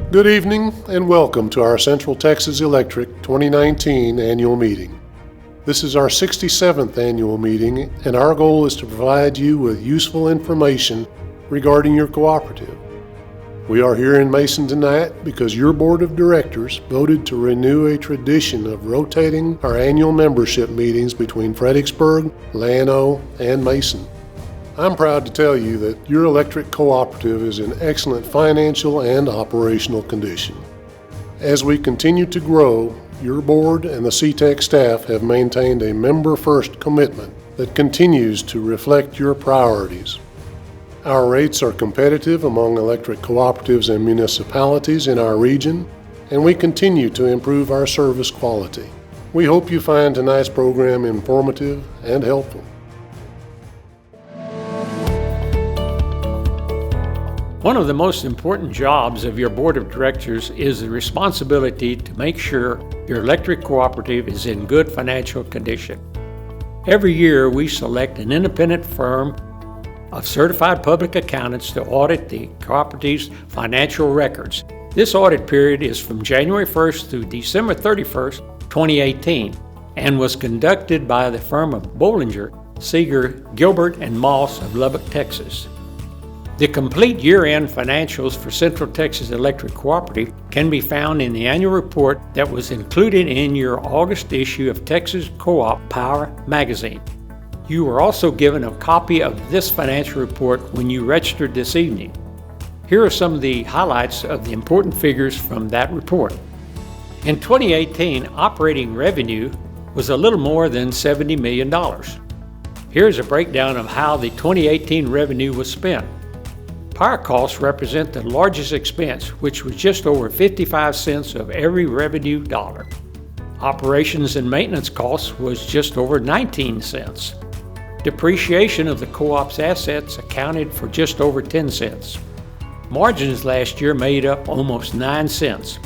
Good evening and welcome to our Central Texas Electric 2019 annual meeting. This is our 67th annual meeting, and our goal is to provide you with useful information regarding your cooperative. We are here in Mason tonight because your board of directors voted to renew a tradition of rotating our annual membership meetings between Fredericksburg, Llano, and Mason. I'm proud to tell you that your electric cooperative is in excellent financial and operational condition. As we continue to grow, your board and the CTEC staff have maintained a member-first commitment that continues to reflect your priorities. Our rates are competitive among electric cooperatives and municipalities in our region, and we continue to improve our service quality. We hope you find tonight's program informative and helpful. One of the most important jobs of your board of directors is the responsibility to make sure your electric cooperative is in good financial condition. Every year we select an independent firm of certified public accountants to audit the cooperative's financial records. This audit period is from January 1st through December 31st, 2018, and was conducted by the firm of Bollinger, Seeger, Gilbert, and Moss of Lubbock, Texas. The complete year-end financials for Central Texas Electric Cooperative can be found in the annual report that was included in your August issue of Texas Co-op Power magazine. You were also given a copy of this financial report when you registered this evening. Here are some of the highlights of the important figures from that report. In 2018, operating revenue was a little more than $70 million. Here's a breakdown of how the 2018 revenue was spent. Power costs represent the largest expense, which was just over 55 cents of every revenue dollar. Operations and maintenance costs was just over 19 cents. Depreciation of the co-op's assets accounted for just over 10 cents. Margins last year made up almost 9 cents.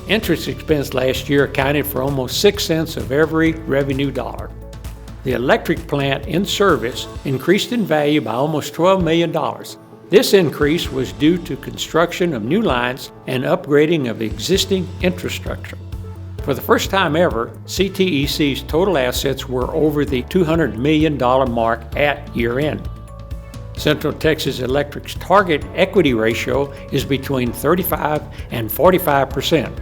Interest expense last year accounted for almost 6 cents of every revenue dollar. The electric plant in service increased in value by almost $12 million. This increase was due to construction of new lines and upgrading of existing infrastructure. For the first time ever, CTEC's total assets were over the $200 million mark at year-end. Central Texas Electric's target equity ratio is between 35 and 45%.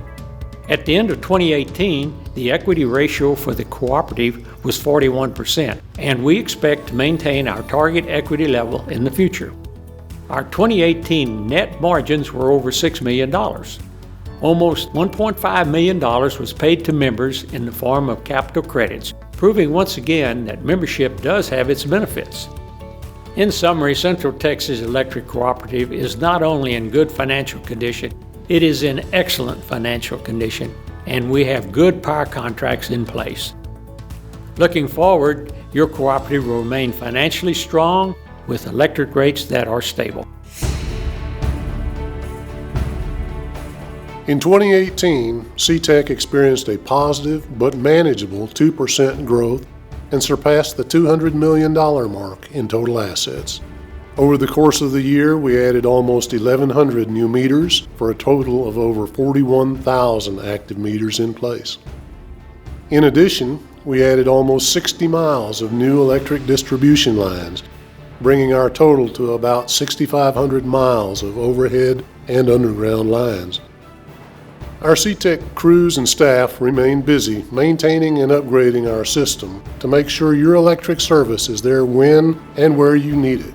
At the end of 2018, the equity ratio for the cooperative was 41%, and we expect to maintain our target equity level in the future. Our 2018 net margins were over $6 million. Almost $1.5 million was paid to members in the form of capital credits, proving once again that membership does have its benefits. In summary, Central Texas Electric Cooperative is not only in good financial condition, it is in excellent financial condition, and we have good power contracts in place. Looking forward, your cooperative will remain financially strong with electric rates that are stable. In 2018, CTEC experienced a positive but manageable 2% growth and surpassed the $200 million mark in total assets. Over the course of the year, we added almost 1,100 new meters for a total of over 41,000 active meters in place. In addition, we added almost 60 miles of new electric distribution lines, bringing our total to about 6,500 miles of overhead and underground lines. Our CTEC crews and staff remain busy maintaining and upgrading our system to make sure your electric service is there when and where you need it.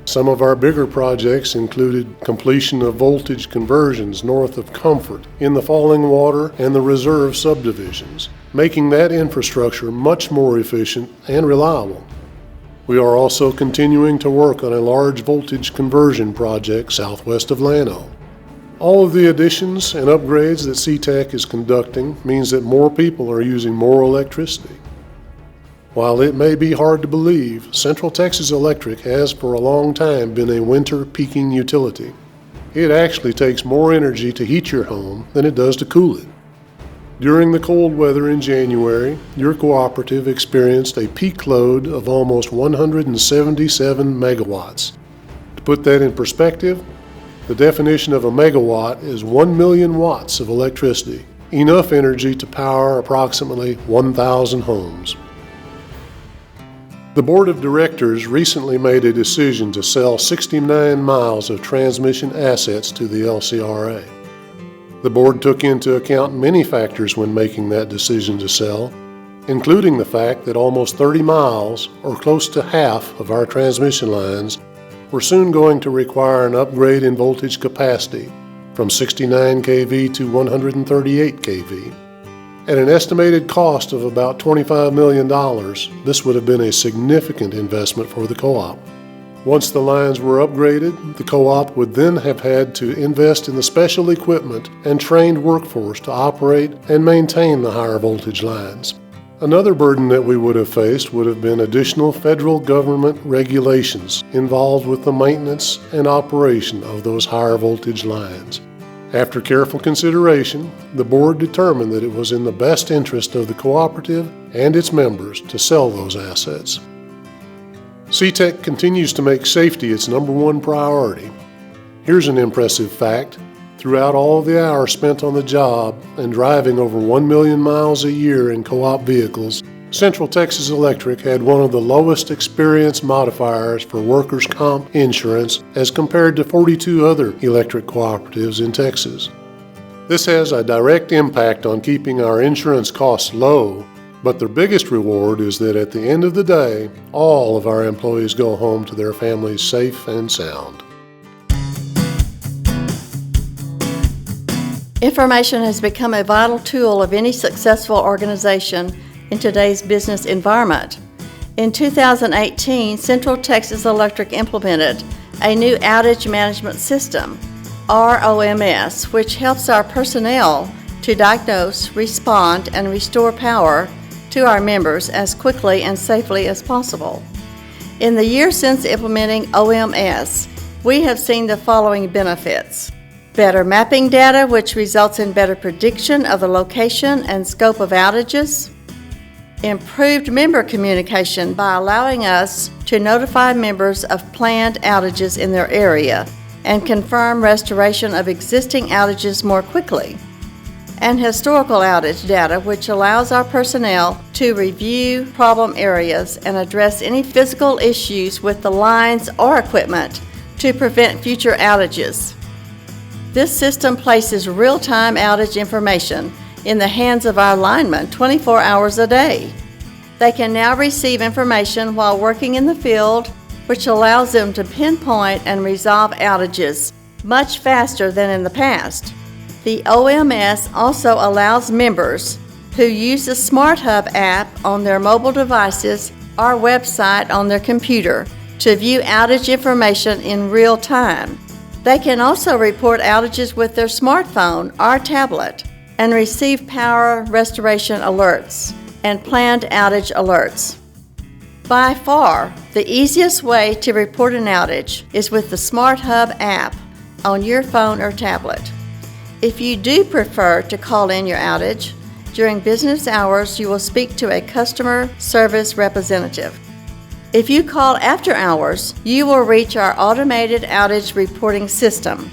Some of our bigger projects included completion of voltage conversions north of Comfort in the Falling Water and the Reserve subdivisions, making that infrastructure much more efficient and reliable. We are also continuing to work on a large voltage conversion project southwest of Llano. All of the additions and upgrades that CTEC is conducting means that more people are using more electricity. While it may be hard to believe, Central Texas Electric has for a long time been a winter peaking utility. It actually takes more energy to heat your home than it does to cool it. During the cold weather in January, your cooperative experienced a peak load of almost 177 megawatts. To put that in perspective, The definition of a megawatt is 1 million watts of electricity, enough energy to power approximately 1,000 homes. The Board of Directors recently made a decision to sell 69 miles of transmission assets to the LCRA. The Board took into account many factors when making that decision to sell, including the fact that almost 30 miles, or close to half, of our transmission lines were soon going to require an upgrade in voltage capacity from 69 kV to 138 kV. At an estimated cost of about $25 million, this would have been a significant investment for the co-op. Once the lines were upgraded, the co-op would then have had to invest in the special equipment and trained workforce to operate and maintain the higher voltage lines. Another burden that we would have faced would have been additional federal government regulations involved with the maintenance and operation of those higher voltage lines. After careful consideration, the board determined that it was in the best interest of the cooperative and its members to sell those assets. CTEC continues to make safety its number one priority. Here's an impressive fact. Throughout all the hours spent on the job and driving over 1 million miles a year in co-op vehicles, Central Texas Electric had one of the lowest experience modifiers for workers' comp insurance as compared to 42 other electric cooperatives in Texas. This has a direct impact on keeping our insurance costs low, but their biggest reward is that at the end of the day, all of our employees go home to their families safe and sound. Information has become a vital tool of any successful organization in today's business environment. In 2018, Central Texas Electric implemented a new outage management system, ROMS, which helps our personnel to diagnose, respond, and restore power to our members as quickly and safely as possible. In the year since implementing OMS, we have seen the following benefits. Better mapping data, which results in better prediction of the location and scope of outages. Improved member communication by allowing us to notify members of planned outages in their area and confirm restoration of existing outages more quickly. And historical outage data, which allows our personnel to review problem areas and address any physical issues with the lines or equipment to prevent future outages. This system places real-time outage information in the hands of our linemen 24 hours a day. They can now receive information while working in the field, which allows them to pinpoint and resolve outages much faster than in the past. The OMS also allows members who use the SmartHub app on their mobile devices or website on their computer to view outage information in real time. They can also report outages with their smartphone or tablet and receive power restoration alerts and planned outage alerts. By far, the easiest way to report an outage is with the SmartHub app on your phone or tablet. If you do prefer to call in your outage, during business hours you will speak to a customer service representative. If you call after hours, you will reach our automated outage reporting system.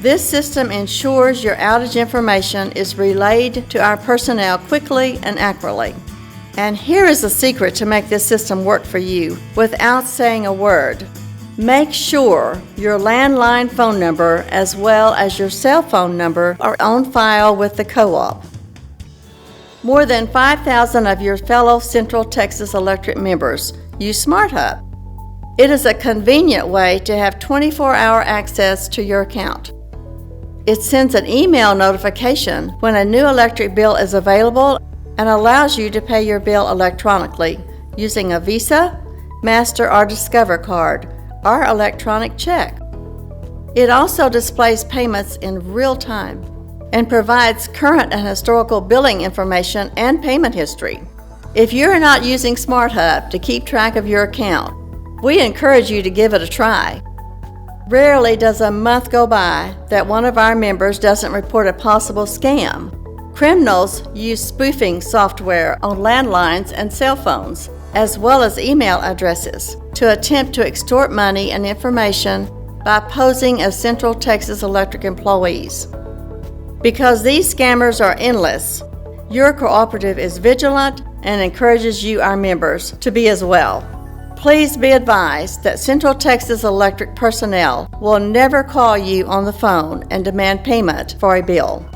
This system ensures your outage information is relayed to our personnel quickly and accurately. And here is the secret to make this system work for you without saying a word. Make sure your landline phone number as well as your cell phone number are on file with the co-op. More than 5,000 of your fellow Central Texas Electric members use SmartHub. It is a convenient way to have 24-hour access to your account. It sends an email notification when a new electric bill is available and allows you to pay your bill electronically using a Visa, Master, or Discover card or electronic check. It also displays payments in real time and provides current and historical billing information and payment history. If you're not using SmartHub to keep track of your account, we encourage you to give it a try. Rarely does a month go by that one of our members doesn't report a possible scam. Criminals use spoofing software on landlines and cell phones, as well as email addresses, to attempt to extort money and information by posing as Central Texas Electric employees. Because these scammers are endless, your cooperative is vigilant and encourages you, our members, to be as well. Please be advised that Central Texas Electric personnel will never call you on the phone and demand payment for a bill.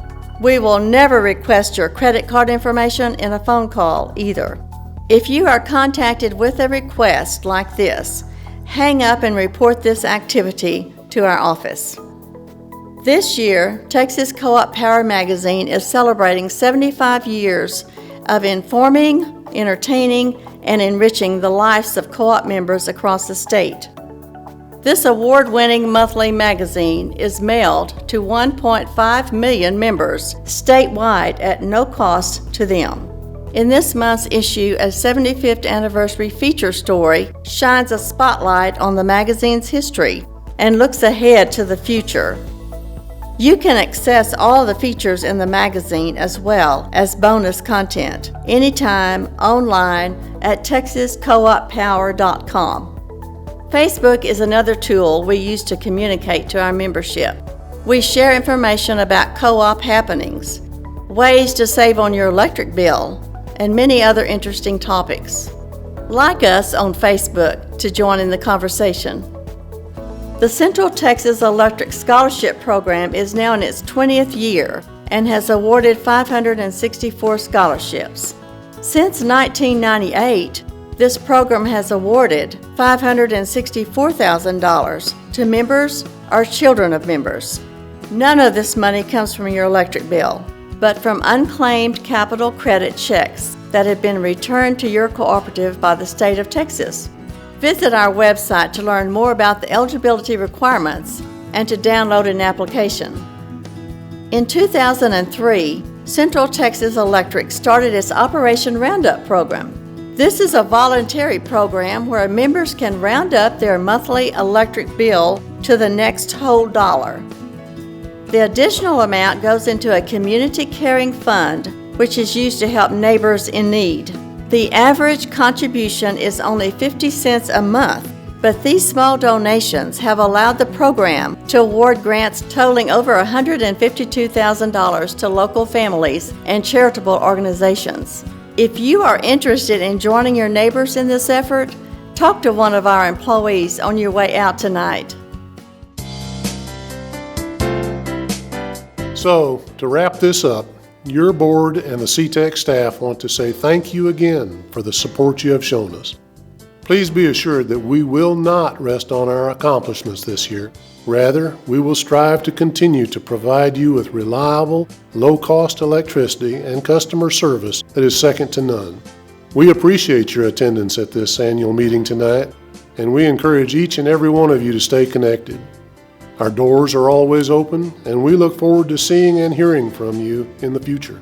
We will never request your credit card information in a phone call either. If you are contacted with a request like this, hang up and report this activity to our office. This year, Texas Co-op Power Magazine is celebrating 75 years of informing, entertaining, and enriching the lives of co-op members across the state. This award-winning monthly magazine is mailed to 1.5 million members statewide at no cost to them. In this month's issue, a 75th anniversary feature story shines a spotlight on the magazine's history and looks ahead to the future. You can access all the features in the magazine as well as bonus content anytime online at texascooppower.com. Facebook is another tool we use to communicate to our membership. We share information about co-op happenings, ways to save on your electric bill, and many other interesting topics. Like us on Facebook to join in the conversation. The Central Texas Electric Scholarship Program is now in its 20th year and has awarded 564 scholarships. Since 1998, this program has awarded $564,000 to members or children of members. None of this money comes from your electric bill, but from unclaimed capital credit checks that have been returned to your cooperative by the state of Texas. Visit our website to learn more about the eligibility requirements and to download an application. In 2003, Central Texas Electric started its Operation Roundup program. This is a voluntary program where members can round up their monthly electric bill to the next whole dollar. The additional amount goes into a community caring fund, which is used to help neighbors in need. The average contribution is only 50 cents a month, but these small donations have allowed the program to award grants totaling over $152,000 to local families and charitable organizations. If you are interested in joining your neighbors in this effort, talk to one of our employees on your way out tonight. So, to wrap this up, your board and the CTEC staff want to say thank you again for the support you have shown us. Please be assured that we will not rest on our accomplishments this year. Rather, we will strive to continue to provide you with reliable, low-cost electricity and customer service that is second to none. We appreciate your attendance at this annual meeting tonight, and we encourage each and every one of you to stay connected. Our doors are always open, and we look forward to seeing and hearing from you in the future.